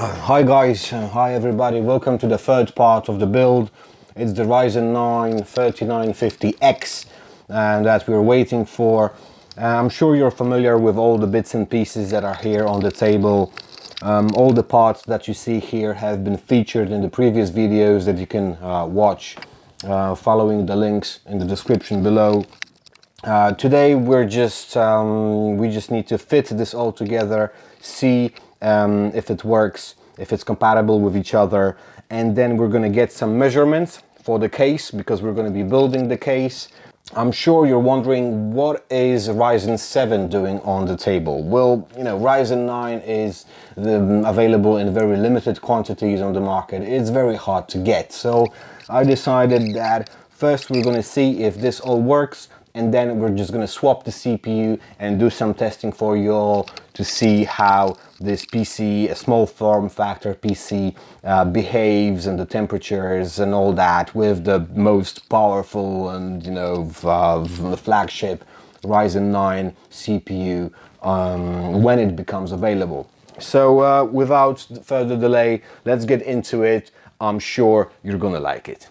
Hi guys, hi everybody, welcome to the third part of the build. It's the Ryzen 9 3950X that we're waiting for. I'm sure you're familiar with all the bits and pieces that are here on the table. All the parts that you see here have been featured in the previous videos that you can watch following the links in the description below. Today we just need to fit this all together, see if it works, if it's compatible with each other, and then we're going to get some measurements for the case because we're going to be building the case. I'm sure you're wondering, what is Ryzen 7 doing on the table? Well, you know, Ryzen 9 is available in very limited quantities on the market. It's very hard to get, so I decided that first we're going to see if this all works, and then we're just going to swap the CPU and do some testing for you all to see how this PC, a small form factor PC, behaves, and the temperatures and all that with the most powerful and, you know, the flagship Ryzen 9 CPU when it becomes available. So without further delay, let's get into it. I'm sure you're gonna like it.